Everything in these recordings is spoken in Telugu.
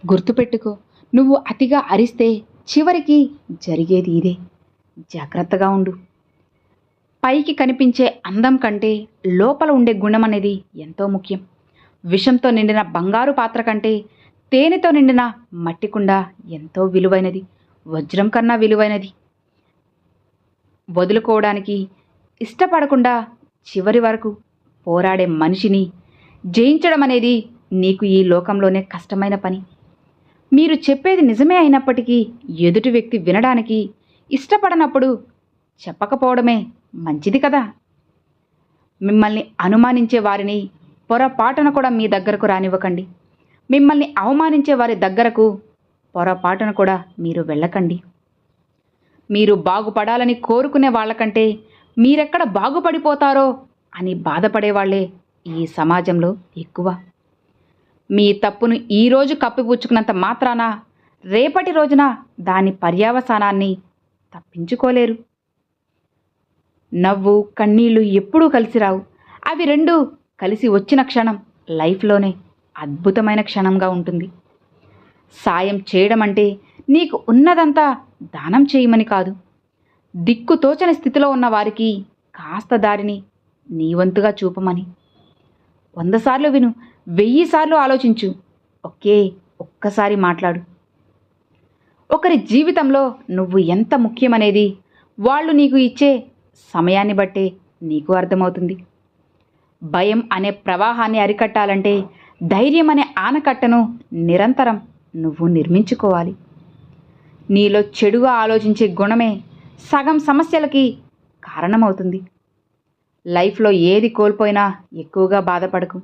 గుర్తుపెట్టుకో, నువ్వు అతిగా అరిస్తే చివరికి జరిగేది ఇదే. జాగ్రత్తగా ఉండు. పైకి కనిపించే అందం కంటే లోపల ఉండే గుణం అనేది ఎంతో ముఖ్యం. విషంతో నిండిన బంగారు పాత్ర కంటే తేనెతో నిండిన మట్టి కుండ ఎంతో విలువైనది, వజ్రం కన్నా విలువైనది. వదులుకోవడానికి ఇష్టపడకుండా చివరి వరకు పోరాడే మనిషిని జయించడం అనేది నీకు ఈ లోకంలోనే కష్టమైన పని. మీరు చెప్పేది నిజమే అయినప్పటికీ ఎదుటి వ్యక్తి వినడానికి ఇష్టపడనప్పుడు చెప్పకపోవడమే మంచిది కదా. మిమ్మల్ని అనుమానించే వారిని పొరపాటున కూడా మీ దగ్గరకు రానివ్వకండి. మిమ్మల్ని అవమానించే వారి దగ్గరకు పొరపాటున కూడా మీరు వెళ్ళకండి. మీరు బాగుపడాలని కోరుకునే వాళ్ళకంటే మీరెక్కడ బాగుపడిపోతారో అని బాధపడేవాళ్లే ఈ సమాజంలో ఎక్కువ. మీ తప్పును ఈరోజు కప్పిపుచ్చుకున్నంత మాత్రాన రేపటి రోజున దాని పర్యవసానాన్ని తప్పించుకోలేరు. నవ్వు కన్నీళ్లు ఎప్పుడూ కలిసి రావు. అవి రెండూ కలిసి వచ్చిన క్షణం లైఫ్లోనే అద్భుతమైన క్షణంగా ఉంటుంది. సాయం చేయడం అంటే నీకు ఉన్నదంతా దానం చేయమని కాదు, దిక్కుతోచని స్థితిలో ఉన్న వారికి కాస్త దారిని నీ వంతుగా చూపమని. 100 సార్లు విను, 1000 సార్లు ఆలోచించు, ఒక్కసారి మాట్లాడు. ఒకరి జీవితంలో నువ్వు ఎంత ముఖ్యమనేది వాళ్ళు నీకు ఇచ్చే సమయాన్ని బట్టే నీకు అర్థమవుతుంది. భయం అనే ప్రవాహాన్ని అరికట్టాలంటే ధైర్యం అనే ఆనకట్టను నిరంతరం నువ్వు నిర్మించుకోవాలి. నీలో చెడుగా ఆలోచించే గుణమే సగం సమస్యలకి కారణమవుతుంది. లైఫ్లో ఏది కోల్పోయినా ఎక్కువగా బాధపడకు.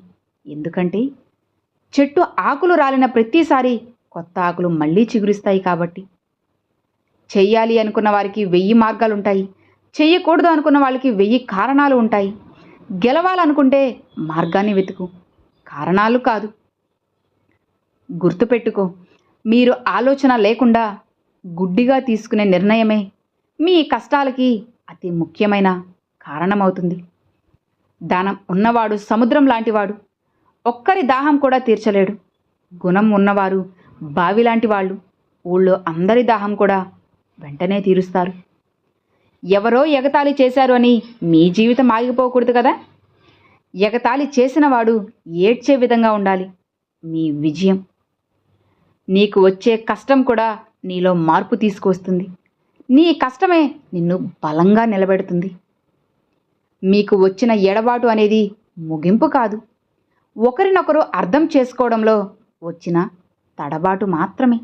ఎందుకంటే చెట్టు ఆకులు రాలిన ప్రతిసారి కొత్త ఆకులు మళ్ళీ చిగురిస్తాయి కాబట్టి. చెయ్యాలి అనుకున్న వారికి 1000 మార్గాలుంటాయి, చెయ్యకూడదు అనుకున్న వాళ్ళకి 1000 కారణాలు ఉంటాయి. గెలవాలనుకుంటే మార్గాన్ని వెతుకు, కారణాలు కాదు. గుర్తుపెట్టుకో, మీరు ఆలోచన లేకుండా గుడ్డిగా తీసుకునే నిర్ణయమే మీ కష్టాలకి అతి ముఖ్యమైన కారణమవుతుంది. దానం ఉన్నవాడు సముద్రం లాంటివాడు, ఒక్కరి దాహం కూడా తీర్చలేడు. గుణం ఉన్నవారు బావి లాంటి వాళ్ళు, ఊళ్ళో అందరి దాహం కూడా వెంటనే తీరుస్తారు. ఎవరో ఎగతాళి చేశారు అని మీ జీవితం ఆగిపోకూడదు కదా. ఎగతాళి చేసిన వాడు ఏడ్చే విధంగా ఉండాలి మీ విజయం. నీకు వచ్చే కష్టం కూడా నీలో మార్పు తీసుకొస్తుంది. నీ కష్టమే నిన్ను బలంగా నిలబెడుతుంది. మీకు వచ్చిన ఎడబాటు అనేది ముగింపు కాదు, ఒకరినొకరు అర్థం చేసుకోవడంలో వచ్చిన తడబాటు మాత్రమే.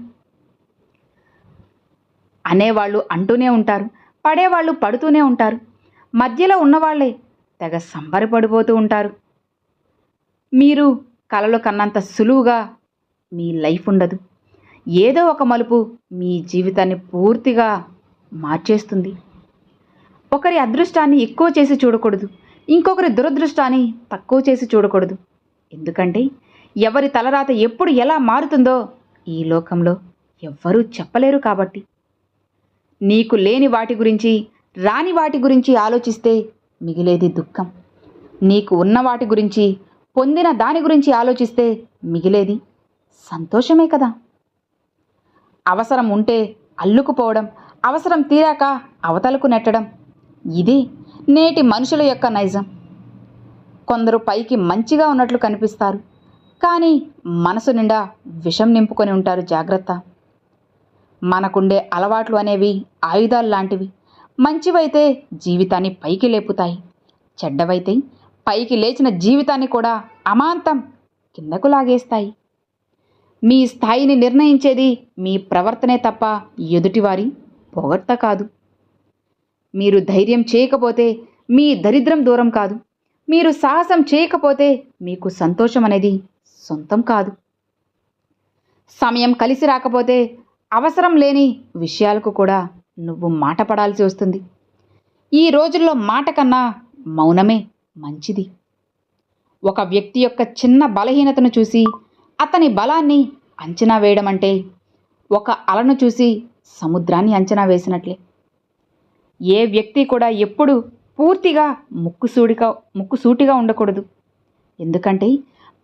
అనేవాళ్ళు అంటూనే ఉంటారు, పడేవాళ్ళు పడుతూనే ఉంటారు. మధ్యలో ఉన్నవాళ్లే తెగ సంబరపడిపోతూ ఉంటారు. మీరు కలలు కన్నంత సులువుగా మీ లైఫ్ ఉండదు. ఏదో ఒక మలుపు మీ జీవితాన్ని పూర్తిగా మార్చేస్తుంది. ఒకరి అదృష్టాన్ని ఎక్కువ చేసి చూడకూడదు, ఇంకొకరి దురదృష్టాన్ని తక్కువ చేసి చూడకూడదు. ఎందుకంటే ఎవరి తలరాత ఎప్పుడు ఎలా మారుతుందో ఈ లోకంలో ఎవ్వరూ చెప్పలేరు కాబట్టి. నీకు లేని వాటి గురించి, రాని వాటి గురించి ఆలోచిస్తే మిగిలేది దుఃఖం. నీకు ఉన్న వాటి గురించి, పొందిన దాని గురించి ఆలోచిస్తే మిగిలేది సంతోషమే కదా. అవసరం ఉంటే అల్లుకుపోవడం, అవసరం తీరాక అవతలకు నెట్టడం, ఇది నేటి మనుషుల యొక్క నైజం. కొందరు పైకి మంచిగా ఉన్నట్లు కనిపిస్తారు, కానీ మనసు నిండా విషం నింపుకొని ఉంటారు. జాగ్రత్త. మనకుండే అలవాట్లు అనేవి ఆయుధాలు లాంటివి. మంచివైతే జీవితాన్ని పైకి లేపుతాయి, చెడ్డవైతే పైకి లేచిన జీవితాన్ని కూడా అమాంతం కిందకు లాగేస్తాయి. మీ స్థాయిని నిర్ణయించేది మీ ప్రవర్తనే తప్ప ఎదుటివారి పొగడ్త కాదు. మీరు ధైర్యం చేయకపోతే మీ దరిద్రం దూరం కాదు. మీరు సాహసం చేయకపోతే మీకు సంతోషం అనేది సొంతం కాదు. సమయం కలిసి రాకపోతే అవసరం లేని విషయాలకు కూడా నువ్వు మాట పడాల్సి వస్తుంది. ఈ రోజుల్లో మాట కన్నా మౌనమే మంచిది. ఒక వ్యక్తి యొక్క చిన్న బలహీనతను చూసి అతని బలాన్ని అంచనా వేయడం అంటే ఒక అలను చూసి సముద్రాన్ని అంచనా వేసినట్లే. ఏ వ్యక్తి కూడా ఎప్పుడు పూర్తిగా ముక్కుసూటిగా ఉండకూడదు. ఎందుకంటే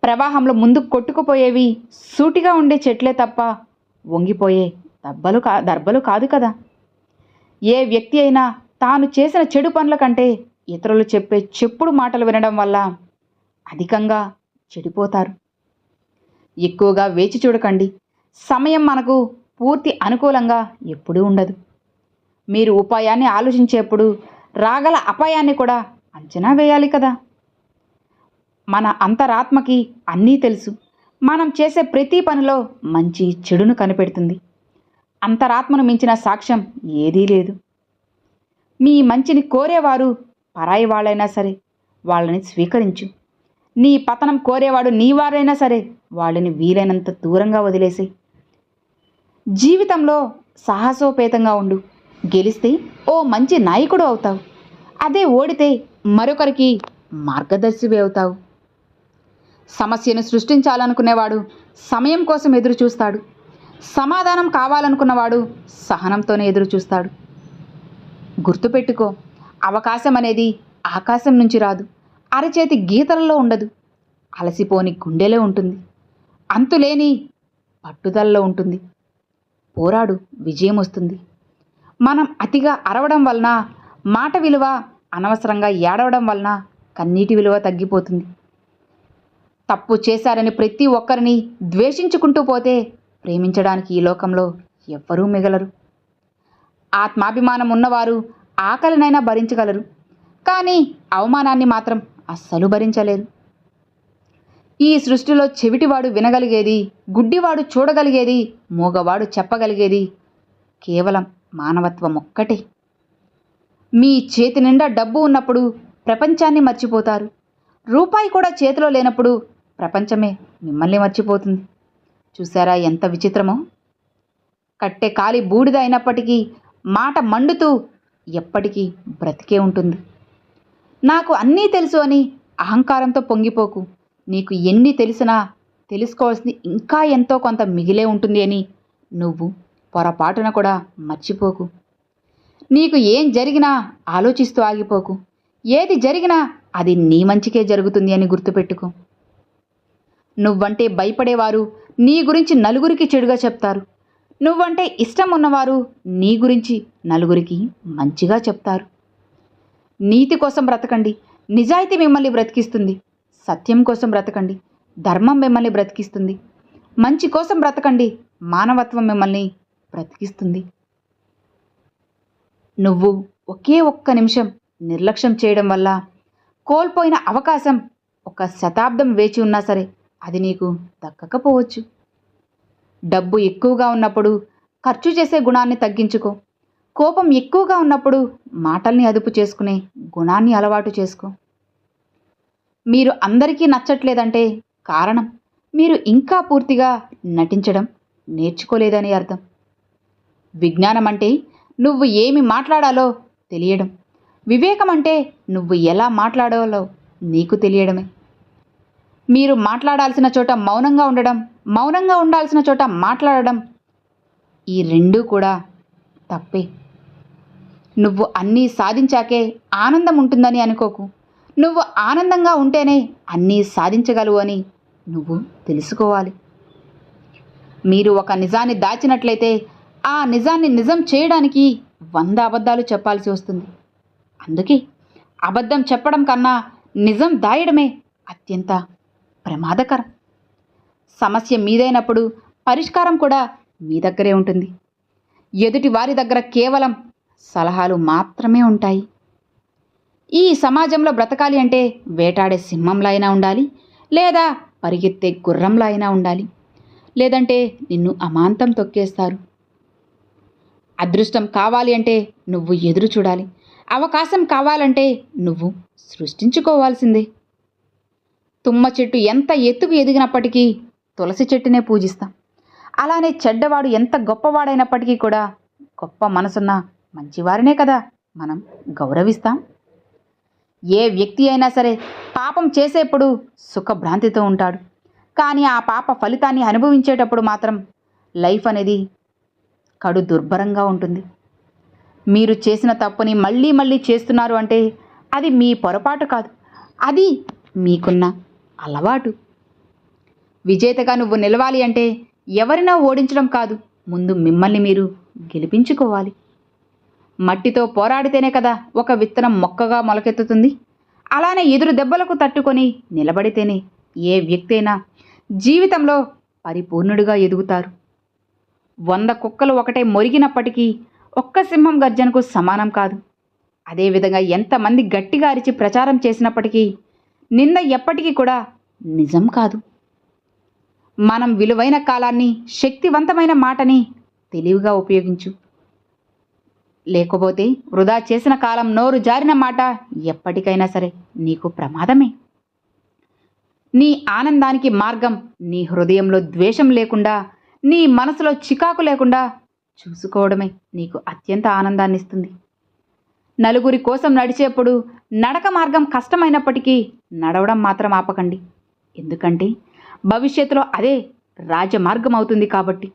ప్రవాహంలో ముందుకు కొట్టుకుపోయేవి సూటిగా ఉండే చెట్లే తప్ప వంగిపోయే దర్బలు కాదు కదా. ఏ వ్యక్తి అయినా తాను చేసిన చెడు పనుల కంటే ఇతరులు చెప్పే చెప్పుడు మాటలు వినడం వల్ల అధికంగా చెడిపోతారు. ఎక్కువగా వేచి చూడకండి. సమయం మనకు పూర్తి అనుకూలంగా ఎప్పుడూ ఉండదు. మీరు ఉపాయాన్ని ఆలోచించేప్పుడు రాగల అపాయాన్ని కూడా అంచనా వేయాలి కదా. మన అంతరాత్మకి అన్నీ తెలుసు. మనం చేసే ప్రతి పనిలో మంచి చెడును కనిపెడుతుంది. అంతరాత్మను మించిన సాక్ష్యం ఏదీ లేదు. మీ మంచిని కోరేవారు పరాయి వాళ్ళైనా సరే వాళ్ళని స్వీకరించు. నీ పతనం కోరేవాడు నీవారైనా సరే వాళ్ళని వీలైనంత దూరంగా వదిలేసి జీవితంలో సాహసోపేతంగా ఉండు. గెలిస్తే ఓ మంచి నాయకుడు అవుతావు. అదే ఓడితే మరొకరికి మార్గదర్శివి అవుతావు. సమస్యను సృష్టించాలనుకునేవాడు సమయం కోసం ఎదురు చూస్తాడు. సమాధానం కావాలనుకున్నవాడు సహనంతోనే ఎదురు చూస్తాడు. గుర్తుపెట్టుకో, అవకాశం అనేది ఆకాశం నుంచి రాదు, అరచేతి గీతలలో ఉండదు, అలసిపోని గుండెలో ఉంటుంది, అంతులేని పట్టుదలలో ఉంటుంది. పోరాడు, విజయం వస్తుంది. మనం అతిగా అరవడం వలన మాట విలువ, అనవసరంగా ఏడవడం వలన కన్నీటి విలువ తగ్గిపోతుంది. తప్పు చేశారని ప్రతి ఒక్కరిని ద్వేషించుకుంటూ పోతే ప్రేమించడానికి ఈ లోకంలో ఎవ్వరూ మిగలరు. ఆత్మాభిమానం ఉన్నవారు ఆకలినైనా భరించగలరు, కానీ అవమానాన్ని మాత్రం అస్సలు భరించలేరు. ఈ సృష్టిలో చెవిటివాడు వినగలిగేది, గుడ్డివాడు చూడగలిగేది, మూగవాడు చెప్పగలిగేది కేవలం మానవత్వం ఒక్కటే. మీ చేతి నిండా డబ్బు ఉన్నప్పుడు ప్రపంచాన్ని మర్చిపోతారు. రూపాయి కూడా చేతిలో లేనప్పుడు ప్రపంచమే మిమ్మల్ని మర్చిపోతుంది. చూసారా ఎంత విచిత్రమో? కట్టె కాలి బూడిద అయినప్పటికీ మాట మండుతూ ఎప్పటికీ బ్రతికే ఉంటుంది. నాకు అన్నీ తెలుసు అని అహంకారంతో పొంగిపోకు. నీకు ఎన్ని తెలిసినా తెలుసుకోవాల్సింది ఇంకా ఎంతో కొంత మిగిలే ఉంటుంది అని నువ్వు పొరపాటున కూడా మర్చిపోకు. నీకు ఏం జరిగినా ఆలోచిస్తూ ఆగిపోకు. ఏది జరిగినా అది నీ మంచికే జరుగుతుంది అని గుర్తుపెట్టుకో. నువ్వంటే భయపడేవారు నీ గురించి నలుగురికి చెడుగా చెప్తారు. నువ్వంటే ఇష్టం ఉన్నవారు నీ గురించి నలుగురికి మంచిగా చెప్తారు. నీతి కోసం బ్రతకండి. నిజాయితీ మిమ్మల్ని బ్రతికిస్తుంది. సత్యం కోసం బ్రతకండి. ధర్మం మిమ్మల్ని బ్రతికిస్తుంది. మంచి కోసం బ్రతకండి. మానవత్వం మిమ్మల్ని బ్రతికిస్తుంది. నువ్వు ఒకే ఒక్క నిమిషం నిర్లక్ష్యం చేయడం వల్ల కోల్పోయిన అవకాశం 1 శతాబ్దం వేచి ఉన్నా సరే అది నీకు దక్కకపోవచ్చు. డబ్బు ఎక్కువగా ఉన్నప్పుడు ఖర్చు చేసే గుణాన్ని తగ్గించుకో. కోపం ఎక్కువగా ఉన్నప్పుడు మాటల్ని అదుపు చేసుకునే గుణాన్ని అలవాటు చేసుకో. మీరు అందరికీ నచ్చట్లేదంటే కారణం మీరు ఇంకా పూర్తిగా నటించడం నేర్చుకోలేదని అర్థం. విజ్ఞానం అంటే నువ్వు ఏమి మాట్లాడాలో తెలియడం. వివేకం అంటే నువ్వు ఎలా మాట్లాడాలో నీకు తెలియడమే. మీరు మాట్లాడాల్సిన చోట మౌనంగా ఉండడం, మౌనంగా ఉండాల్సిన చోట మాట్లాడడం, ఈ రెండూ కూడా తప్పే. నువ్వు అన్నీ సాధించాకే ఆనందం ఉంటుందని అనుకోకు. నువ్వు ఆనందంగా ఉంటేనే అన్నీ సాధించగలవు అని నువ్వు తెలుసుకోవాలి. మీరు ఒక నిజాన్ని దాచినట్లయితే ఆ నిజాన్ని నిజం చేయడానికి 100 అబద్ధాలు చెప్పాల్సి వస్తుంది. అందుకే అబద్ధం చెప్పడం కన్నా నిజం దాయడమే అత్యంత ప్రమాదకరం. సమస్య మీదైనప్పుడు పరిష్కారం కూడా మీ దగ్గరే ఉంటుంది. ఎదుటి వారి దగ్గర కేవలం సలహాలు మాత్రమే ఉంటాయి. ఈ సమాజంలో బ్రతకాలి అంటే వేటాడే సింహంలా అయినా ఉండాలి, లేదా పరిగెత్తే గుర్రంలా అయినా ఉండాలి, లేదంటే నిన్ను అమాంతం తొక్కేస్తారు. అదృష్టం కావాలి అంటే నువ్వు ఎదురు చూడాలి. అవకాశం కావాలంటే నువ్వు సృష్టించుకోవాల్సిందే. తుమ్మ చెట్టు ఎంత ఎత్తుకు ఎదిగినప్పటికీ తులసి చెట్టునే పూజిస్తాం. అలానే చెడ్డవాడు ఎంత గొప్పవాడైనప్పటికీ కూడా గొప్ప మనసున్న మంచివారినే కదా మనం గౌరవిస్తాం. ఏ వ్యక్తి అయినా సరే పాపం చేసేప్పుడు సుఖభ్రాంతితో ఉంటాడు. కానీ ఆ పాప ఫలితాన్ని అనుభవించేటప్పుడు మాత్రం లైఫ్ అనేది కడు దుర్భరంగా ఉంటుంది. మీరు చేసిన తప్పుని మళ్ళీ మళ్ళీ చేస్తున్నారు అంటే అది మీ పొరపాటు కాదు, అది మీకున్న అలవాటు. విజేతగా నువ్వు నిలవాలి అంటే ఎవరినో ఓడించడం కాదు, ముందు మిమ్మల్ని మీరు గెలిపించుకోవాలి. మట్టితో పోరాడితేనే కదా ఒక విత్తనం మొక్కగా మొలకెత్తుతుంది. అలానే ఎదురు దెబ్బలకు తట్టుకొని నిలబడితేనే ఏ వ్యక్తి అయినా జీవితంలో పరిపూర్ణుడిగా ఎదుగుతారు. 100 కుక్కలు ఒకటే మొరిగినప్పటికీ ఒక్క సింహం గర్జనకు సమానం కాదు. అదేవిధంగా ఎంతమంది గట్టిగా అరిచి ప్రచారం చేసినప్పటికీ నింద ఎప్పటికీ కూడా నిజం కాదు. మనం విలువైన కాలాన్ని, శక్తివంతమైన మాటని తెలివిగా ఉపయోగించు. లేకపోతే వృధా చేసిన కాలం, నోరు జారిన మాట ఎప్పటికైనా సరే నీకు ప్రమాదమే. నీ ఆనందానికి మార్గం నీ హృదయంలో ద్వేషం లేకుండా, నీ మనసులో చికాకు లేకుండా చూసుకోవడమే నీకు అత్యంత ఆనందాన్ని ఇస్తుంది. నలుగురి కోసం నడిచేప్పుడు నడక మార్గం కష్టమైనప్పటికీ నడవడం మాత్రం ఆపకండి. ఎందుకంటే భవిష్యత్తులో అదే రాజమార్గం అవుతుంది కాబట్టి.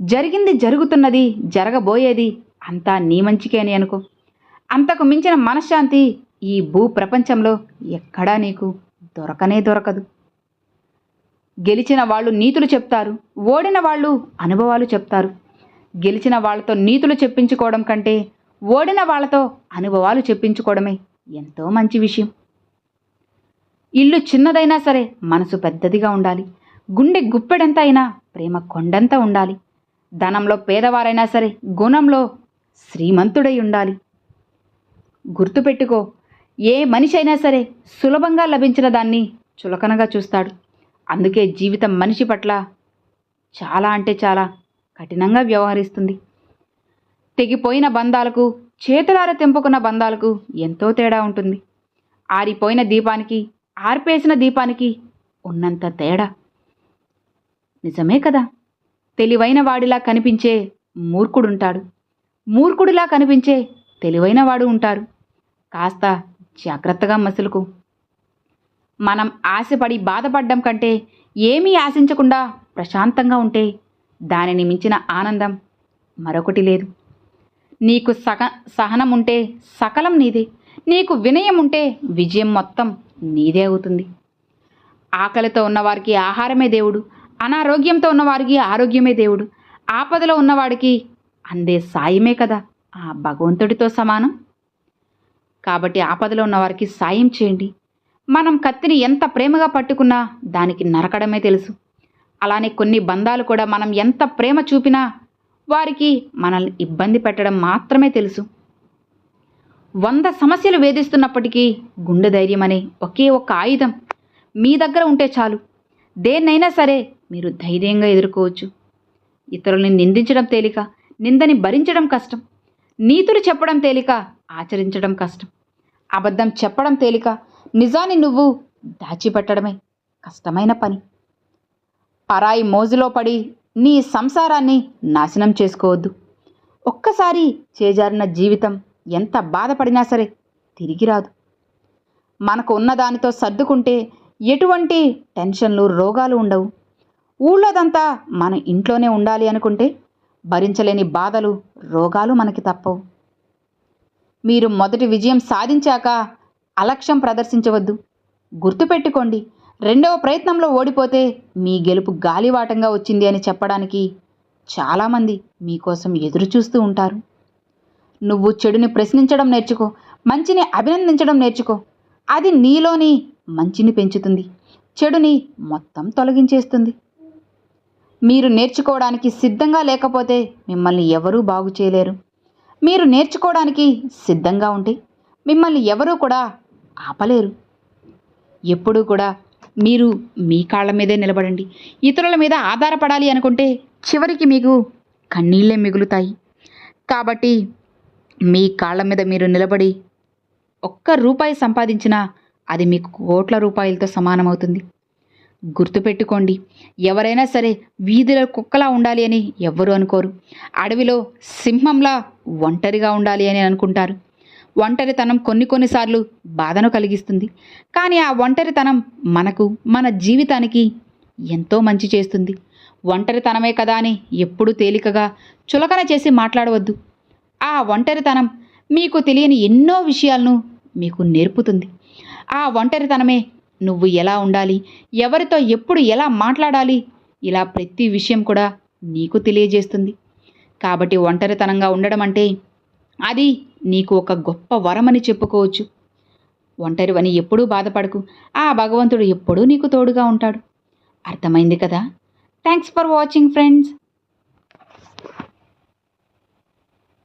జరిగింది, జరుగుతున్నది, జరగబోయేది అంతా నీ మంచికే అని అనుకో. అంతకు మించిన మనశ్శాంతి ఈ భూ ప్రపంచంలో ఎక్కడా నీకు దొరకనే దొరకదు. గెలిచిన వాళ్ళు నీతులు చెప్తారు, ఓడిన వాళ్ళు అనుభవాలు చెప్తారు. గెలిచిన వాళ్ళతో నీతులు చెప్పించుకోవడం కంటే ఓడిన వాళ్ళతో అనుభవాలు చెప్పించుకోవడమే ఎంతో మంచి విషయం. ఇల్లు చిన్నదైనా సరే మనసు పెద్దదిగా ఉండాలి. గుండె గుప్పెడంత అయినా ప్రేమ కొండంత ఉండాలి. ధనంలో పేదవారైనా సరే గుణంలో శ్రీమంతుడై ఉండాలి. గుర్తుపెట్టుకో, ఏ మనిషి అయినా సరే సులభంగా లభించిన దాన్ని చులకనగా చూస్తాడు. అందుకే జీవితం మనిషి పట్ల చాలా అంటే చాలా కఠినంగా వ్యవహరిస్తుంది. తెగిపోయిన బంధాలకు, చేతులార తెంపుకున్న బంధాలకు ఎంతో తేడా ఉంటుంది. ఆరిపోయిన దీపానికి, ఆర్పేసిన దీపానికి ఉన్నంత తేడా. నిజమే కదా. తెలివైన వాడిలా కనిపించే మూర్ఖుడుంటాడు, మూర్ఖుడిలా కనిపించే తెలివైన వాడు ఉంటారు. కాస్త జాగ్రత్తగా మసులుకు. మనం ఆశపడి బాధపడ్డం కంటే ఏమీ ఆశించకుండా ప్రశాంతంగా ఉంటే దానిని మించిన ఆనందం మరొకటి లేదు. నీకు సహనం ఉంటే సకలం నీదే. నీకు వినయం ఉంటే విజయం మొత్తం నీదే అవుతుంది. ఆకలితో ఉన్నవారికి ఆహారమే దేవుడు, అనారోగ్యంతో ఉన్నవారికి ఆరోగ్యమే దేవుడు, ఆపదలో ఉన్నవాడికి అందే సాయమే కదా ఆ భగవంతుడితో సమానం. కాబట్టి ఆపదలో ఉన్నవారికి సాయం చేయండి. మనం కత్తిని ఎంత ప్రేమగా పట్టుకున్నా దానికి నరకడమే తెలుసు. అలానే కొన్ని బంధాలు కూడా మనం ఎంత ప్రేమ చూపినా వారికి మనల్ని ఇబ్బంది పెట్టడం మాత్రమే తెలుసు. 100 సమస్యలు వేధిస్తున్నప్పటికీ గుండె ధైర్యం అనే ఒకే ఒక్క ఆయుధం మీ దగ్గర ఉంటే చాలు. దేన్నైనా సరే మీరు ధైర్యంగా ఎదుర్కోవచ్చు. ఇతరుల్ని నిందించడం తేలిక, నిందని భరించడం కష్టం. నీతులు చెప్పడం తేలిక, ఆచరించడం కష్టం. అబద్ధం చెప్పడం తేలిక, నిజాన్ని నువ్వు దాచిపెట్టడమే కష్టమైన పని. పరాయి మోజులో పడి నీ సంసారాన్ని నాశనం చేసుకోవద్దు. ఒక్కసారి చేజారిన జీవితం ఎంత బాధపడినా సరే తిరిగి రాదు. మనకు ఉన్నదానితో సర్దుకుంటే ఎటువంటి టెన్షన్లు, రోగాలు ఉండవు. ఊళ్ళోదంతా మన ఇంట్లోనే ఉండాలి అనుకుంటే భరించలేని బాధలు, రోగాలు మనకి తప్పవు. మీరు మొదటి విజయం సాధించాక అలక్ష్యం ప్రదర్శించవద్దు. గుర్తుపెట్టుకోండి, 2వ ప్రయత్నంలో ఓడిపోతే మీ గెలుపు గాలివాటంగా వచ్చింది అని చెప్పడానికి చాలామంది మీకోసం ఎదురు చూస్తూ ఉంటారు. నువ్వు చెడుని ప్రశ్నించడం నేర్చుకో, మంచిని అభినందించడం నేర్చుకో. అది నీలోని మంచిని పెంచుతుంది, చెడుని మొత్తం తొలగించేస్తుంది. మీరు నేర్చుకోవడానికి సిద్ధంగా లేకపోతే మిమ్మల్ని ఎవరూ బాగు చేయలేరు. మీరు నేర్చుకోవడానికి సిద్ధంగా ఉంటే మిమ్మల్ని ఎవరూ కూడా ఆపలేరు. ఎప్పుడూ కూడా మీరు మీ కాళ్ళ మీదే నిలబడండి. ఇతరుల మీద ఆధారపడాలి అనుకుంటే చివరికి మీకు కన్నీళ్ళే మిగులుతాయి. కాబట్టి మీ కాళ్ళ మీద మీరు నిలబడి ₹1 సంపాదించినా అది మీకు కోట్ల రూపాయలతో సమానమవుతుంది. గుర్తుపెట్టుకోండి, ఎవరైనా సరే వీధిలో కుక్కలా ఉండాలి అని ఎవ్వరూ అనుకోరు. అడవిలో సింహంలా ఒంటరిగా ఉండాలి అని అనుకుంటారు. ఒంటరితనం కొన్నిసార్లు బాధను కలిగిస్తుంది. కానీ ఆ ఒంటరితనం మనకు, మన జీవితానికి ఎంతో మంచి చేస్తుంది. ఒంటరితనమే కదా అని ఎప్పుడూ తేలికగా చులకన చేసి మాట్లాడవద్దు. ఆ ఒంటరితనం మీకు తెలియని ఎన్నో విషయాలను మీకు నేర్పుతుంది. ఆ ఒంటరితనమే నువ్వు ఎలా ఉండాలి, ఎవరితో ఎప్పుడు ఎలా మాట్లాడాలి, ఇలా ప్రతి విషయం కూడా నీకు తెలియజేస్తుంది. కాబట్టి ఒంటరితనంగా ఉండడం అంటే అది నీకు ఒక గొప్ప వరమని చెప్పుకోవచ్చు. ఒంటరివని ఎప్పుడూ బాధపడకు. ఆ భగవంతుడు ఎప్పుడూ నీకు తోడుగా ఉంటాడు. అర్థమైంది కదా? Thanks for watching friends.